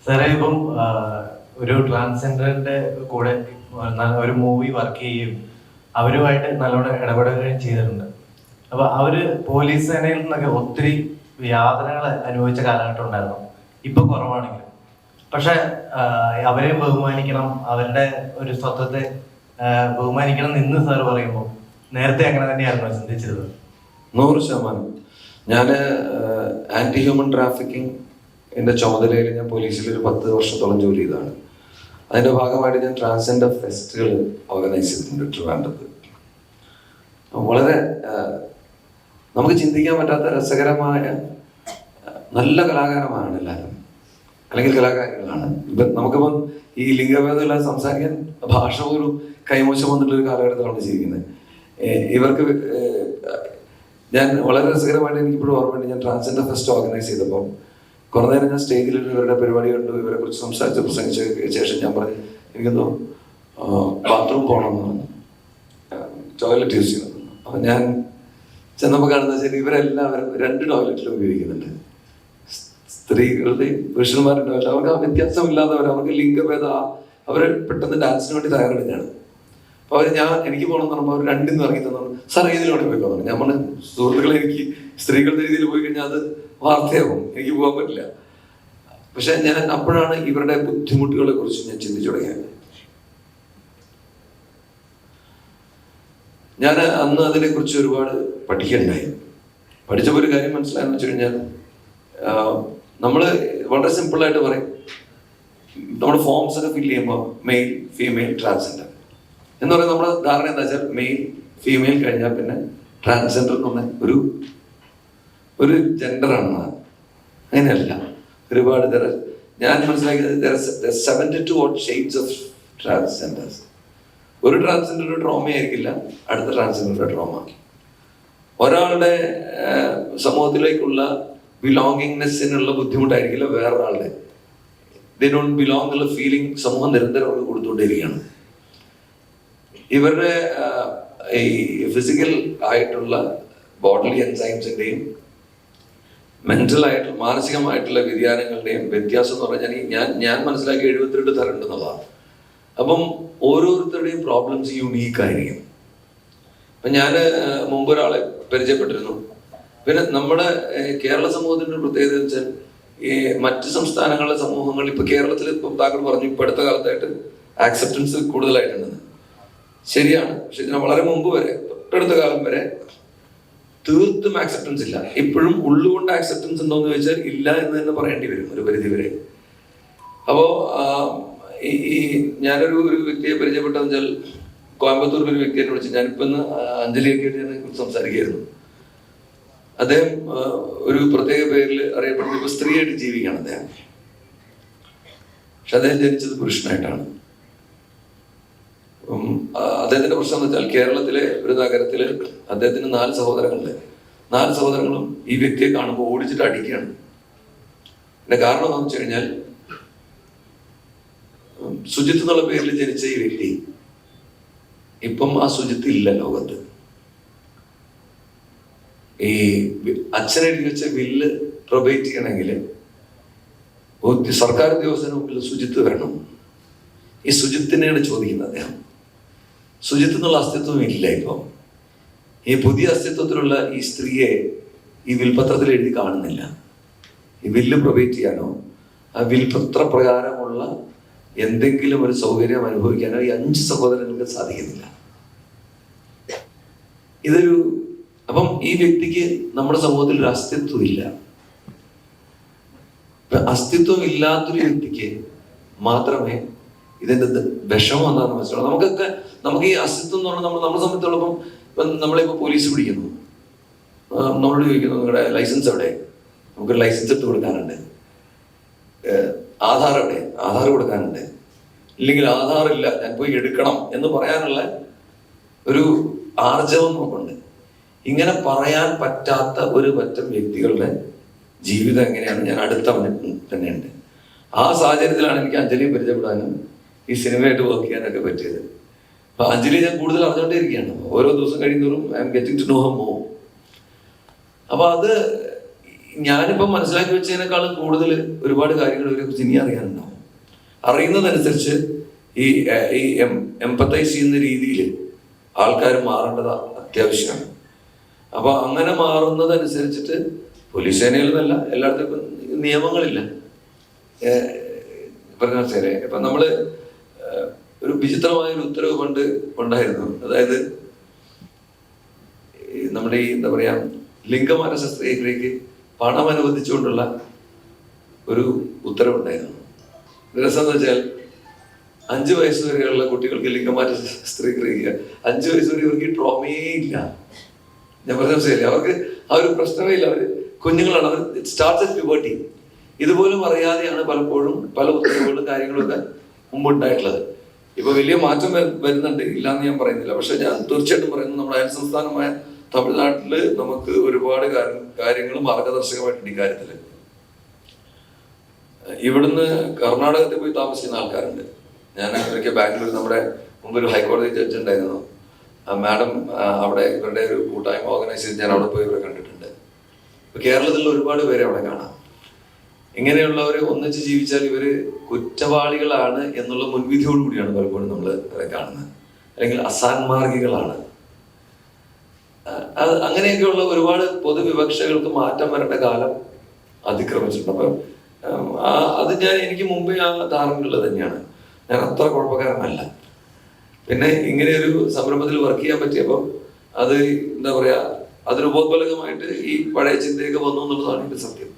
സാറേ ഇപ്പം ഒരു ട്രാൻസ്ജെൻഡറിന്റെ കൂടെ ഒരു മൂവി വർക്ക് ചെയ്യുകയും അവരുമായിട്ട് നല്ലോണം ഇടപെടുകയും ചെയ്തിട്ടുണ്ട്. അപ്പൊ അവര് പോലീസ് സേനയിൽ നിന്നൊക്കെ ഒത്തിരി യാതനകൾ അനുഭവിച്ച കാലഘട്ടം ഉണ്ടായിരുന്നു. ഇപ്പൊ കുറവാണെങ്കിലും പക്ഷെ അവരെയും ബഹുമാനിക്കണം, അവരുടെ ഒരു സ്വത്വത്തെ ബഹുമാനിക്കണം എന്ന് സാർ പറയുമ്പോൾ നേരത്തെ അങ്ങനെ തന്നെയായിരുന്നു ചിന്തിച്ചത്? 100%. ഞാൻ ആന്റി ഹ്യൂമൻ ട്രാഫിക്കിംഗ് എൻ്റെ ചുമതലയിൽ ഞാൻ പോലീസിൽ ഒരു 10 വർഷത്തോളം ജോലി ചെയ്തതാണ്. അതിൻ്റെ ഭാഗമായിട്ട് ഞാൻ ട്രാൻസ്ജെൻഡർ ഫെസ്റ്റുകൾ ഓർഗനൈസ് ചെയ്തിട്ടുണ്ട് ട്രിവാൻഡ്രത്ത്. വളരെ നമുക്ക് ചിന്തിക്കാൻ പറ്റാത്ത രസകരമായ നല്ല കലാകാരന്മാരാണ് എല്ലാവരും, അല്ലെങ്കിൽ കലാകാരികളാണ്. ഇപ്പം നമുക്കിപ്പം ഈ ലിംഗഭേദമില്ലാതെ സംസാരിക്കാൻ ഭാഷ പോലും കൈമോശം വന്നിട്ടൊരു കാലഘട്ടത്തിലാണ് ജീവിക്കുന്നത്. ഇവർക്ക് ഞാൻ വളരെ രസകരമായിട്ട് എനിക്കിപ്പോഴും ഓർമ്മയുണ്ട്. ഞാൻ ട്രാൻസ്ജെൻഡർ ഫെസ്റ്റ് ഓർഗനൈസ് ചെയ്തപ്പോൾ കുറേ നേരം ഞാൻ സ്റ്റേജിൽ ഇവരുടെ പരിപാടി കണ്ടു, ഇവരെ കുറിച്ച് സംസാരിച്ച് പ്രസംഗിച്ച ശേഷം ഞാൻ പറഞ്ഞു എനിക്കൊന്ന് ബാത്റൂം പോകണമെന്ന് പറഞ്ഞു, ടോയ്ലറ്റ് യൂസ് ചെയ്യണം. അപ്പം ഞാൻ ചെന്നപ്പോൾ കാണുന്ന വെച്ചാൽ ഇവരെല്ലാവരും 2 ടോയ്ലറ്റിലും ഉപയോഗിക്കുന്നുണ്ട്. സ്ത്രീകളുടെയും പുരുഷന്മാരുടെ ടോയ്ലറ്റ്. അവർക്ക് ആ വ്യത്യാസമില്ലാത്തവർ, അവർക്ക് ലിംഗഭേദ, അവർ പെട്ടെന്ന് ഡാൻസിന് വേണ്ടി തയ്യാറെടുക്കുകയാണ്. അപ്പോൾ എനിക്ക് പോകണമെന്ന് പറയുമ്പോൾ അവർ 2 ഇറങ്ങി തന്നു, സാർ ഏതിലൂടെ പോയിക്കോന്നു. ഞാൻ പറഞ്ഞു സുഹൃത്തുക്കളെ, എനിക്ക് സ്ത്രീകളുടെ രീതിയിൽ പോയി കഴിഞ്ഞാൽ അത് വാർത്തയാകും, എനിക്ക് പോകാൻ പറ്റില്ല. പക്ഷെ ഞാൻ അപ്പോഴാണ് ഇവരുടെ ബുദ്ധിമുട്ടുകളെ കുറിച്ച് ഞാൻ ചിന്തിച്ചു തുടങ്ങിയത്. ഞാൻ അന്ന് അതിനെക്കുറിച്ച് ഒരുപാട് പഠിക്കണ്ടായി. പഠിച്ചപ്പോൾ ഒരു കാര്യം മനസ്സിലായെന്ന് വെച്ച് കഴിഞ്ഞാൽ നമ്മൾ വളരെ സിമ്പിളായിട്ട് പറയും, നമ്മുടെ ഫോംസ് ഒക്കെ ഫില്ല് ചെയ്യുമ്പോൾ മെയിൽ, ഫീമെയിൽ, ട്രാൻസ്ജെൻഡർ എന്ന് പറയുന്നത് നമ്മുടെ ധാരണ എന്താ വെച്ചാൽ മെയിൽ, ഫീമെയിൽ കഴിഞ്ഞാൽ പിന്നെ ട്രാൻസ്ജെൻഡർ എന്ന് പറഞ്ഞ ഒരു ജെൻഡറാണെന്നാണ്. അങ്ങനെയല്ല. ഒരുപാട് ഞാൻ മനസ്സിലാക്കിയത് 72 odd shades of transgenders. ഒരു ട്രാൻസ്ജെൻഡറുടെ ട്രോമ ആയിരിക്കില്ല അടുത്ത ട്രാൻസ്ജെൻഡറുടെ ട്രോമ. ഒരാളുടെ സമൂഹത്തിലേക്കുള്ള ബിലോങ്ങിങ്നെസ്സിനുള്ള ബുദ്ധിമുട്ടായിരിക്കില്ല വേറൊരാളുടെ. ദേ ഡോണ്ട് ബിലോങ് എന്നുള്ള ഫീലിംഗ് സമൂഹം നിരന്തരം അവർക്ക് കൊടുത്തുകൊണ്ടിരിക്കുകയാണ്. ഇവരുടെ ഈ ഫിസിക്കൽ ആയിട്ടുള്ള ബോഡി എൻസൈംസിൻ്റെയും മെന്റൽ ആയിട്ടുള്ള മാനസികമായിട്ടുള്ള വ്യതിയാനങ്ങളുടെയും വ്യത്യാസം എന്ന് പറഞ്ഞാൽ ഞാൻ മനസ്സിലാക്കി 72 തരം ഉണ്ടെന്നുള്ളതാണ്. അപ്പം ഓരോരുത്തരുടെയും പ്രോബ്ലംസ് യുണീക്ക് ആയിരിക്കും. അപ്പം ഞാൻ മുമ്പ് ഒരാളെ പരിചയപ്പെട്ടിരുന്നു. പിന്നെ നമ്മുടെ കേരള സമൂഹത്തിൻ്റെ ഒരു പ്രത്യേകത വെച്ചാൽ ഈ മറ്റ് സംസ്ഥാനങ്ങളിലെ സമൂഹങ്ങൾ, ഇപ്പൊ കേരളത്തിൽ താങ്കൾ പറഞ്ഞു ഇപ്പൊ അടുത്ത കാലത്തായിട്ട് ആക്സെപ്റ്റൻസ് കൂടുതലായിട്ടുണ്ടെന്ന്. ശരിയാണ്. പക്ഷെ ഇതിന് വളരെ മുമ്പ് വരെ, തൊട്ടടുത്ത കാലം വരെ തീർത്തും ആക്സെപ്റ്റൻസ് ഇല്ല. ഇപ്പോഴും ഉള്ളുകൊണ്ട് ആക്സെപ്റ്റൻസ് ഉണ്ടോയെന്ന് ചോദിച്ചാൽ ഇല്ല എന്ന് തന്നെ പറയേണ്ടി വരും ഒരു പരിധി വരെ. അപ്പോൾ ഈ ഞാനൊരു വ്യക്തിയെ പരിചയപ്പെട്ടതെന്ന് വെച്ചാൽ കോയമ്പത്തൂരിൽ ഒരു വ്യക്തിയെ വിളിച്ചു. ഞാനിപ്പോ ഇന്ന് അഞ്ജലിയൊക്കെ ആയിട്ട് സംസാരിക്കുകയായിരുന്നു. അദ്ദേഹം ഒരു പ്രത്യേക പേരിൽ അറിയപ്പെടുന്ന ഇപ്പൊ സ്ത്രീയായിട്ട് ജീവിക്കുകയാണ് അദ്ദേഹം. പക്ഷെ അദ്ദേഹം ജനിച്ചത് പുരുഷനായിട്ടാണ്. അദ്ദേഹത്തിന്റെ പ്രശ്നം എന്ന് വെച്ചാൽ കേരളത്തിലെ ഒരു നഗരത്തില് അദ്ദേഹത്തിന് 4 സഹോദരങ്ങളുണ്ട്. 4 സഹോദരങ്ങളും ഈ വ്യക്തിയെ കാണുമ്പോൾ ഓടിച്ചിട്ട് അടിക്കുകയാണ്. ഇതിന്റെ കാരണം എന്താണെന്ന് വെച്ച് കഴിഞ്ഞാൽ സുജിത്ത് എന്നുള്ള പേരിൽ ജനിച്ച ഈ വ്യക്തി ഇപ്പം ആ സുജിത്ത് ഇല്ല ലോകത്ത്. ഈ അച്ഛനെഴുതി വെച്ച ബില്ല് പ്രൊബേറ്റ് ചെയ്യണമെങ്കിൽ സർക്കാർ ഉദ്യോഗസ്ഥന് മുമ്പിൽ സുജിത്ത് വരണം. ഈ സുജിത്തിനെയാണ് ചോദിക്കുന്നത് അദ്ദേഹം. സുജിത്ത് എന്നുള്ള അസ്തിത്വം ഇല്ല. ഇപ്പം ഈ പുതിയ അസ്തിത്വത്തിലുള്ള ഈ സ്ത്രീയെ ഈ വിൽപത്രത്തിൽ എഴുതി കാണുന്നില്ല. ഈ ബില്ല് പ്രൊബേറ്റ് ചെയ്യാനോ ആ വിൽപത്ര പ്രകാരമുള്ള എന്തെങ്കിലും ഒരു സൗകര്യം അനുഭവിക്കാനോ ഈ 5 സഹോദരങ്ങൾക്ക് സാധിക്കുന്നില്ല. അപ്പം ഈ വ്യക്തിക്ക് നമ്മുടെ സമൂഹത്തിൽ ഒരു അസ്തിത്വം ഇല്ല. അസ്തിത്വം ഇല്ലാത്തൊരു വ്യക്തിക്ക് മാത്രമേ ഇതിന്റെ വിഷമം എന്താണെന്ന് മനസ്സിലാവും. നമുക്ക് ഈ അസ്തിത്വം എന്ന് പറഞ്ഞാൽ നമ്മളെ സംബന്ധിച്ചോളം ഇപ്പം നമ്മളിപ്പോൾ പോലീസ് പിടിക്കുന്നു, നമ്മളോട് ചോദിക്കുന്നു നിങ്ങളുടെ ലൈസൻസ് എവിടെ, നമുക്കൊരു ലൈസൻസ് എടുത്ത് കൊടുക്കാനുണ്ട്. ആധാർ എവിടെ, ആധാർ കൊടുക്കാനുണ്ട്. ഇല്ലെങ്കിൽ ആധാർ ഇല്ല, ഞാൻ പോയി എടുക്കണം എന്ന് പറയാനുള്ള ഒരു ആർജവം നമുക്കുണ്ട്. ഇങ്ങനെ പറയാൻ പറ്റാത്ത ഒരു പറ്റം വ്യക്തികളുടെ ജീവിതം എങ്ങനെയാണ് ഞാൻ അടുത്തവന് തന്നെയുണ്ട്. ആ സാഹചര്യത്തിലാണ് എനിക്ക് അഞ്ജലിയെ പരിചയപ്പെടാനും ഈ സിനിമയായിട്ട് വർക്ക് ചെയ്യാനൊക്കെ പറ്റിയത്. അപ്പൊ അഞ്ജലി ഞാൻ കൂടുതൽ അറിഞ്ഞുകൊണ്ടേയിരിക്കുകയാണ്. ഓരോ ദിവസം കഴിയുന്നവരും I am getting to know her more. അപ്പൊ അത് ഞാനിപ്പം മനസ്സിലാക്കി വെച്ചതിനേക്കാളും കൂടുതൽ ഒരുപാട് കാര്യങ്ങൾ ഇവരെ കുറിച്ച് ഇനി അറിയാനുണ്ടാവും. അറിയുന്നതനുസരിച്ച് ഈ എംപത്തൈസ് ചെയ്യുന്ന രീതിയിൽ ആൾക്കാർ മാറേണ്ടത് അത്യാവശ്യമാണ്. അപ്പൊ അങ്ങനെ മാറുന്നതനുസരിച്ചിട്ട് പോലീസ് സേനയിൽ നിന്നല്ല, എല്ലായിടത്തും ഇപ്പം നിയമങ്ങളില്ല. പറഞ്ഞ മനസ്സിലെ ഇപ്പൊ നമ്മള് ഒരു വിചിത്രമായ ഒരു ഉത്തരവ് പണ്ട് ഉണ്ടായിരുന്നു. അതായത് നമ്മുടെ ഈ എന്താ പറയാ ലിംഗമാറ്റ ശസ്ത്രക്രിയക്ക് പണം അനുവദിച്ചുകൊണ്ടുള്ള ഒരു ഉത്തരവുണ്ടായിരുന്നു. രസം എന്ന് വെച്ചാൽ 5 വയസ്സ് വരെയുള്ള കുട്ടികൾക്ക് ലിംഗമാറ്റ ശസ്ത്രക്രിയ, 5 വയസ്സ് വരെ ഇവർക്ക് ട്രോമയേ ഇല്ല. ഞാൻ പറഞ്ഞ മനസ്സിലായില്ലേ, അവർക്ക് ആ ഒരു പ്രശ്നമേ ഇല്ല. അവർ കുഞ്ഞുങ്ങളാണ്, അവർ സ്റ്റാർട്ട്സ് അറ്റ് പ്യൂബർട്ടി. ഇതുപോലും അറിയാതെയാണ് പലപ്പോഴും പല ഉത്തരവുകളും കാര്യങ്ങളൊക്കെ മുമ്പുണ്ടായിട്ടുള്ളത്. ഇപ്പൊ വലിയ മാറ്റം വരുന്നുണ്ട്, ഇല്ലാന്ന് ഞാൻ പറയുന്നില്ല. പക്ഷെ ഞാൻ തീർച്ചയായിട്ടും പറയുന്നു, നമ്മുടെ അയൽ സംസ്ഥാനമായ തമിഴ്നാട്ടില് നമുക്ക് ഒരുപാട് കാര്യങ്ങൾ മാർഗദർശകമായിട്ടുണ്ട് ഇക്കാര്യത്തില്. ഇവിടുന്ന് കർണാടകത്തിൽ പോയി താമസിക്കുന്ന ആൾക്കാരുണ്ട്. ഞാൻ ഒരിക്കൽ ബാംഗ്ലൂർ നമ്മുടെ മുമ്പ് ഒരു ഹൈക്കോടതി ജഡ്ജ് ഉണ്ടായിരുന്നു. മാഡം അവിടെ ഇവരുടെ ഒരു കൂട്ടായ്മ ഓർഗനൈസ് ചെയ്ത് ഞാൻ അവിടെ പോയി ഇവരെ കണ്ടിട്ടുണ്ട്. ഇപ്പൊ കേരളത്തിലുള്ള ഒരുപാട് പേരെ അവിടെ കാണാം. ഇങ്ങനെയുള്ളവരെ ഒന്നിച്ച് ജീവിച്ചാൽ ഇവര് കുറ്റവാളികളാണ് എന്നുള്ള മുൻവിധിയോടുകൂടിയാണ് പലപ്പോഴും നമ്മൾ അവരെ കാണുന്നത്, അല്ലെങ്കിൽ അസാൻമാർഗികളാണ്. അങ്ങനെയൊക്കെയുള്ള ഒരുപാട് പൊതുവിവക്ഷകൾക്ക് മാറ്റം വരേണ്ട കാലം അതിക്രമിച്ചിട്ടുണ്ട്. അപ്പം അത് എനിക്ക് മുമ്പേ ആ ധാരണയുള്ളത് തന്നെയാണ്. ഞാൻ അത്ര കുഴപ്പക്കാരനല്ല. പിന്നെ ഇങ്ങനെ ഒരു സംരംഭത്തിൽ വർക്ക് ചെയ്യാൻ പറ്റിയപ്പോൾ അത് എന്താ പറയാ, അതൊരു ഉപോത്ബലകമായിട്ട് ഈ പഴയ ചിന്തയൊക്കെ വന്നു എന്നുള്ളതാണ് എൻ്റെ സത്യം.